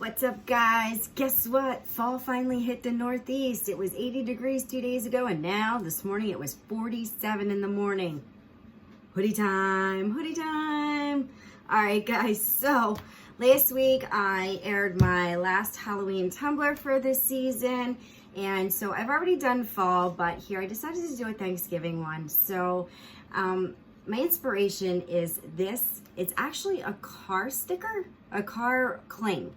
What's up, guys? Guess what? Fall finally hit the Northeast. It was 80 degrees 2 days ago, and now this morning it was 47 in the morning. Hoodie time, hoodie time. All right, guys, so last week I aired my last Halloween tumbler for this season, and so I've already done fall, but here I decided to do a Thanksgiving one. So my inspiration is this. It's actually a car sticker, a car cling.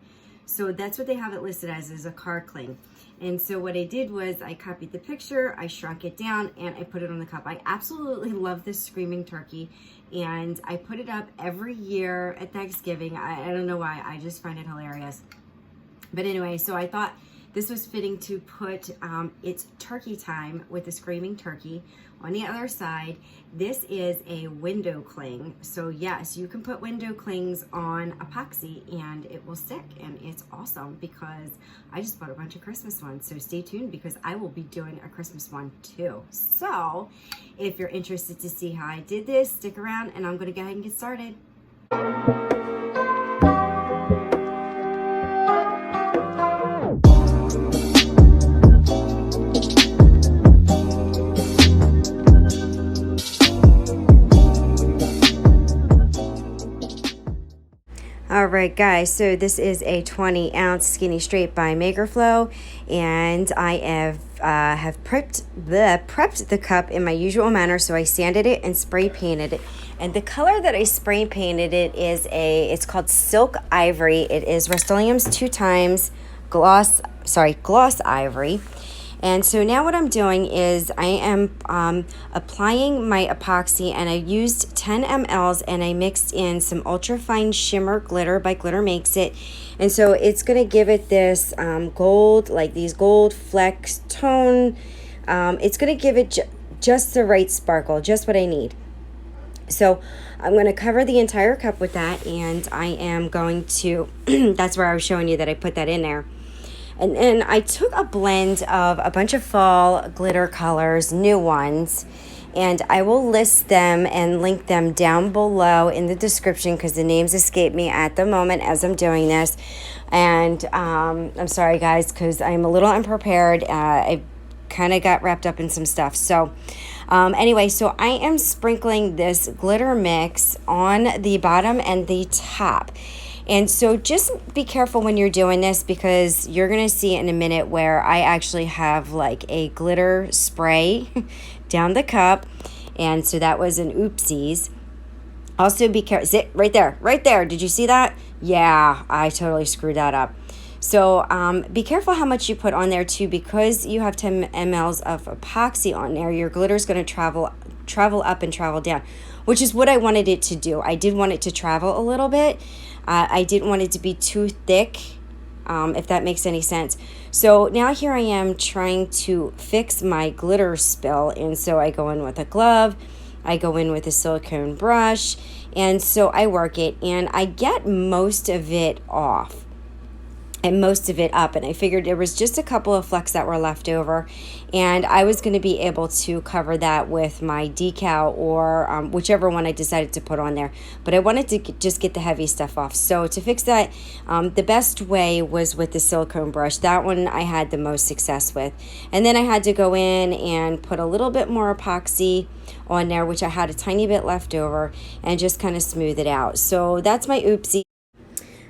So that's what they have it listed as, is a car cling. And so what I did was I copied the picture, I shrunk it down, and I put it on the cup. I absolutely love this screaming turkey, and I put it up every year at Thanksgiving. I don't know why, I just find it hilarious. But anyway, so I thought this was fitting to put it's turkey time with the screaming turkey. On the other side, this is a window cling. So yes, you can put window clings on epoxy and it will stick, and it's awesome because I just bought a bunch of Christmas ones. So stay tuned because I will be doing a Christmas one too. So if you're interested to see how I did this, stick around and I'm gonna go ahead and get started. All right, guys, so this is a 20-ounce Skinny Straight by Makerflow, and I have prepped the cup in my usual manner. So I sanded it and spray painted it, and the color that I spray painted it is it's called Silk Ivory. It is Rustoleum's 2x gloss ivory. And so now what I'm doing is I am applying my epoxy, and I used 10 mLs and I mixed in some ultra fine shimmer glitter by Glitter Makes It. And so it's going to give it this gold, like these gold flecks tone. It's going to give it just the right sparkle, just what I need. So I'm going to cover the entire cup with that, and I am going to, that's where I was showing you that I put that in there. And then I took a blend of a bunch of fall glitter colors, new ones, and I will list them and link them down below in the description because the names escape me at the moment as I'm doing this. And I'm sorry, guys, because I'm a little unprepared. I kind of got wrapped up in some stuff. So anyway, so I am sprinkling this glitter mix on the bottom and the top. And so just be careful when you're doing this because you're going to see in a minute where I actually have like a glitter spray down the cup. And so that was an oopsies. Also be careful. Sit right there. Did you see that? Yeah, I totally screwed that up. So be careful how much you put on there too, because you have 10 mLs of epoxy on there. Your glitter is going to travel up and travel down, which is what I wanted it to do. I did want it to travel a little bit. I didn't want it to be too thick, if that makes any sense. So now here I am trying to fix my glitter spill. And so I go in with a glove, I go in with a silicone brush, and so I work it, and I get most of it off and most of it up. And I figured there was just a couple of flecks that were left over, and I was going to be able to cover that with my decal or whichever one I decided to put on there. But I wanted to just get the heavy stuff off. So to fix that, the best way was with the silicone brush. That one I had the most success with. And then I had to go in and put a little bit more epoxy on there, which I had a tiny bit left over, and just kind of smooth it out. So that's my oopsie.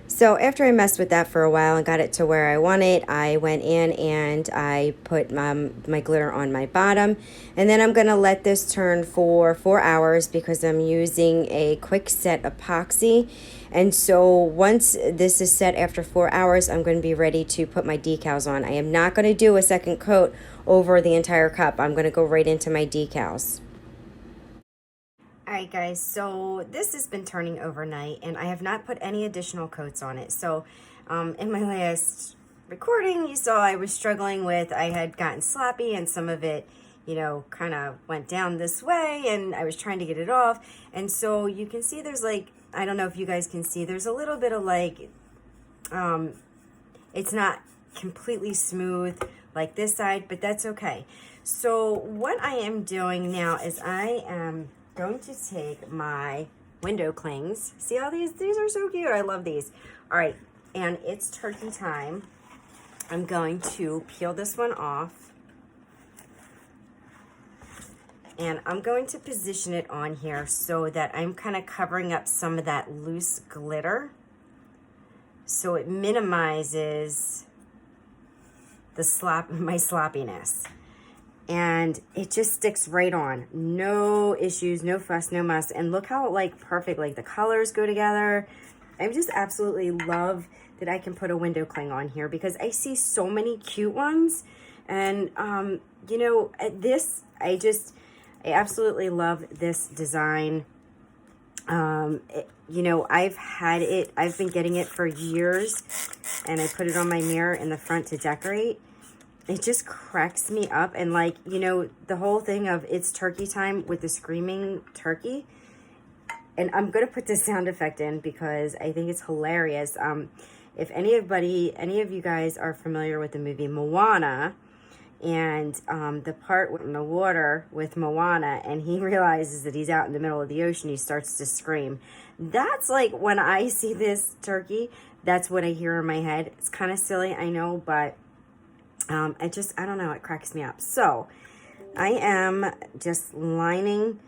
So after I messed with that for a while and got it to where I want it, I went in and I put my glitter on my bottom. And then I'm going to let this turn for 4 hours because I'm using a quick set epoxy. And so once this is set after 4 hours, I'm going to be ready to put my decals on. I am not going to do a second coat over the entire cup. I'm going to go right into my decals. Alright, guys, so this has been turning overnight and I have not put any additional coats on it. So in my last recording, you saw I was struggling with, I had gotten sloppy and some of it, you know, kind of went down this way, and I was trying to get it off. And so you can see there's like, I don't know if you guys can see, there's a little bit of like, it's not completely smooth like this side, but that's okay. So what I am doing now is I am going to take my window clings. See how these are so cute. I love these. All right, and it's turkey time, I'm going to peel this one off. And I'm going to position it on here so that I'm kind of covering up some of that loose glitter. So it minimizes the my sloppiness. And it just sticks right on. No issues, no fuss, no muss. And look how like perfect, like the colors go together. I just absolutely love that I can put a window cling on here because I see so many cute ones. And, you know, I absolutely love this design. You know, I've been getting it for years, and I put it on my mirror in the front to decorate. It just cracks me up. And like, you know, the whole thing of it's turkey time with the screaming turkey. And I'm going to put this sound effect in because I think it's hilarious. If any of you guys are familiar with the movie Moana, and the part in the water with Moana, and he realizes that he's out in the middle of the ocean, he starts to scream. That's like when I see this turkey, that's what I hear in my head. It's kind of silly, I know, but I don't know, it cracks me up. So I am just lining,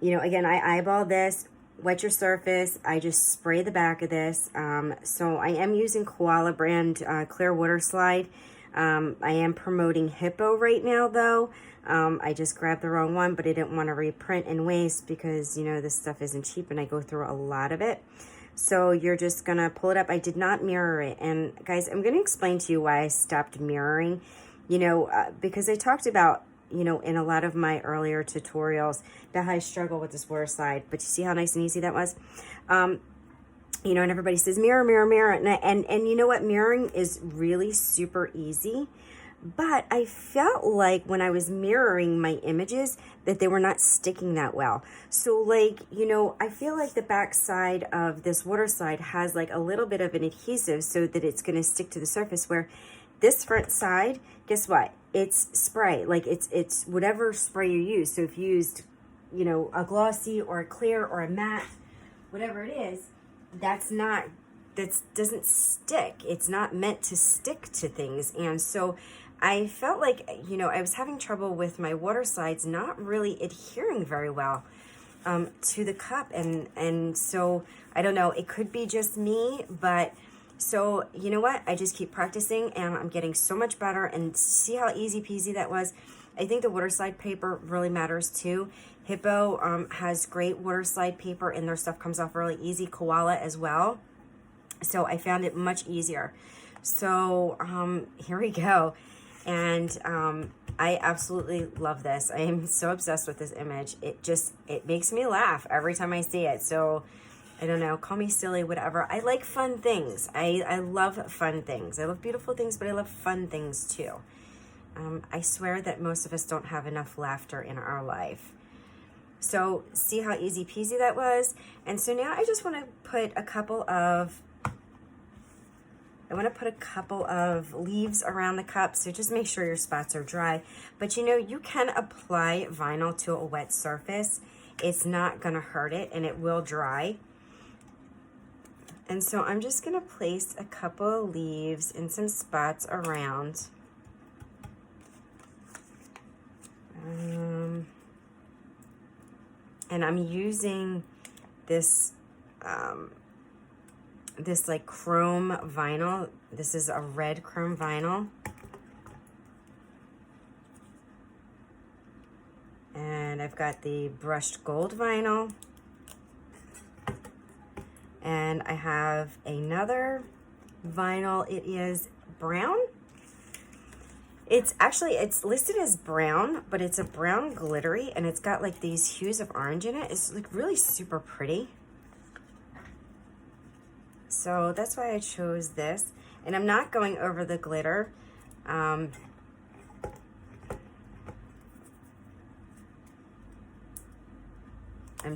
you know, again, I eyeball this, wet your surface, I just spray the back of this. So I am using Koala brand clear water slide. I am promoting Hippo right now, though. I just grabbed the wrong one, but I didn't want to reprint and waste because, you know, this stuff isn't cheap and I go through a lot of it. So you're just going to pull it up. I did not mirror it. And guys, I'm going to explain to you why I stopped mirroring, you know, because I talked about, you know, in a lot of my earlier tutorials about how I struggle with this water slide. But you see how nice and easy that was? You know, and everybody says mirror, mirror, mirror. And you know what? Mirroring is really super easy. But I felt like when I was mirroring my images that they were not sticking that well. So like, you know, I feel like the back side of this water slide has like a little bit of an adhesive so that it's going to stick to the surface, where this front side, guess what? It's spray. Like it's whatever spray you use. So if you used, you know, a glossy or a clear or a matte, whatever it is, that doesn't stick. It's not meant to stick to things. And so I felt like, you know, I was having trouble with my water slides not really adhering very well to the cup. And so I don't know, it could be just me, but so you know what? I just keep practicing and I'm getting so much better. And see how easy peasy that was? I think the water slide paper really matters too. Hippo has great water slide paper and their stuff comes off really easy. Koala as well. So I found it much easier. So here we go. And I absolutely love this. I am so obsessed with this image. It makes me laugh every time I see it. So I don't know, call me silly, whatever. I like fun things. I love fun things. I love beautiful things, but I love fun things too. I swear that most of us don't have enough laughter in our life. So see how easy peasy that was? And so now I just want to put a couple of leaves around the cup. So just make sure your spots are dry. But you know, you can apply vinyl to a wet surface. It's not going to hurt it and it will dry. And so I'm just going to place a couple of leaves in some spots around. And I'm using this this like chrome vinyl. This is a red chrome vinyl. And I've got the brushed gold vinyl. And I have another vinyl. It is brown. It's listed as brown, but it's a brown glittery, and it's got like these hues of orange in it. It's like really super pretty. So that's why I chose this. And I'm not going over the glitter. I'm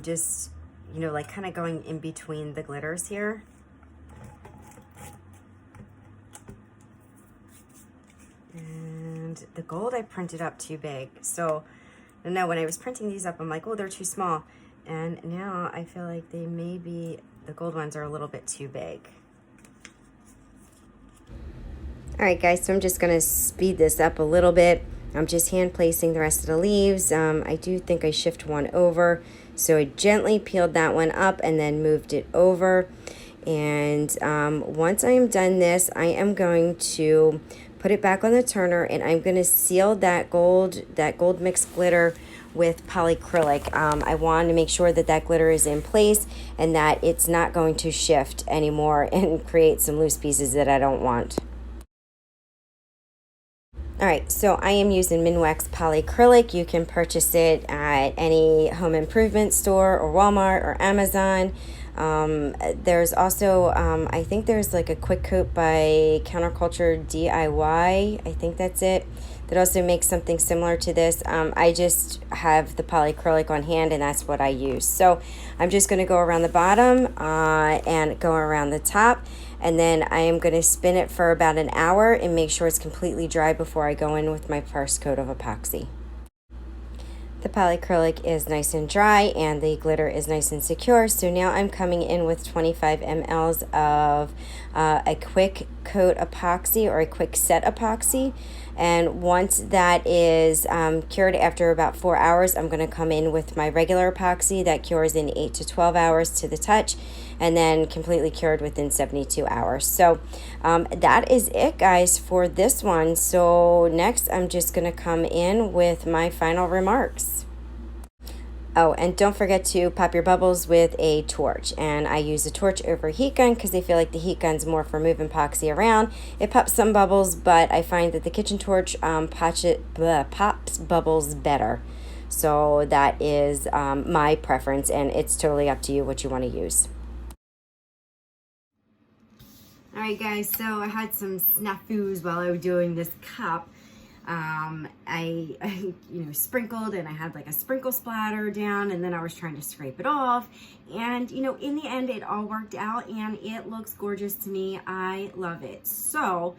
just, you know, like kind of going in between the glitters here. And the gold I printed up too big. So, I don't know, when I was printing these up, I'm like, oh, they're too small. And now I feel like they may be, the gold ones are a little bit too big. All right, guys, so I'm just going to speed this up a little bit. I'm just hand placing the rest of the leaves. I do think I shift one over. So I gently peeled that one up and then moved it over. And once I am done this, I am going to put it back on the turner, and I'm going to seal that gold mixed glitter with polycrylic. I want to make sure that that glitter is in place and that it's not going to shift anymore and create some loose pieces that I don't want. All right, so I am using Minwax Polycrylic. You can purchase it at any home improvement store or Walmart or Amazon. There's also, I think there's like a quick coat by Counterculture DIY. I think that's it. That also makes something similar to this. I just have the polycrylic on hand, and that's what I use. So I'm just going to go around the bottom and go around the top. And then I am going to spin it for about an hour and make sure it's completely dry before I go in with my first coat of epoxy. The polycrylic is nice and dry and the glitter is nice and secure. So now I'm coming in with 25 mLs of a quick coat epoxy or a quick set epoxy. And once that is cured after about 4 hours, I'm going to come in with my regular epoxy that cures in 8 to 12 hours to the touch, and then completely cured within 72 hours. So that is it, guys, for this one. So next I'm just going to come in with my final remarks. Oh, and don't forget to pop your bubbles with a torch. And I use a torch over a heat gun because I feel like the heat gun's more for moving epoxy around. It pops some bubbles, but I find that the kitchen torch pops bubbles better. So that is my preference, and it's totally up to you what you want to use. All right, guys, so I had some snafus while I was doing this cup. I sprinkled, and I had like a sprinkle splatter down, and then I was trying to scrape it off, and in the end it all worked out, and it looks gorgeous to me. I love it. So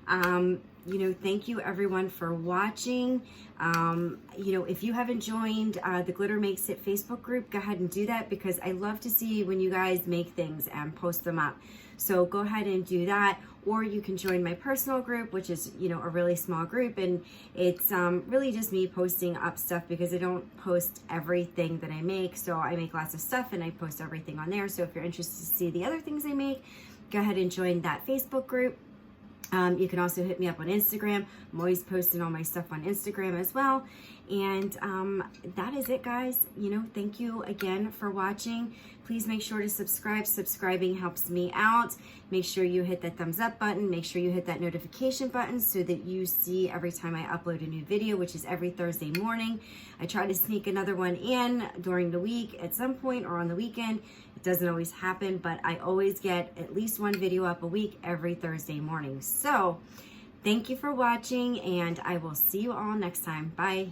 thank you everyone for watching. If you haven't joined the Glitter Makes It Facebook group, go ahead and do that, because I love to see when you guys make things and post them up. So go ahead and do that, or you can join my personal group, which is, a really small group, and it's really just me posting up stuff because I don't post everything that I make. So I make lots of stuff and I post everything on there. So if you're interested to see the other things I make, go ahead and join that Facebook group. You can also hit me up on Instagram. I'm always posting all my stuff on Instagram as well. And that is it, guys. Thank you again for watching. Please make sure to subscribe. Subscribing helps me out. Make sure you hit that thumbs up button. Make sure you hit that notification button so that you see every time I upload a new video, which is every Thursday morning. I try to sneak another one in during the week at some point or on the weekend. It doesn't always happen, but I always get at least one video up a week every Thursday morning. So thank you for watching, and I will see you all next time. Bye.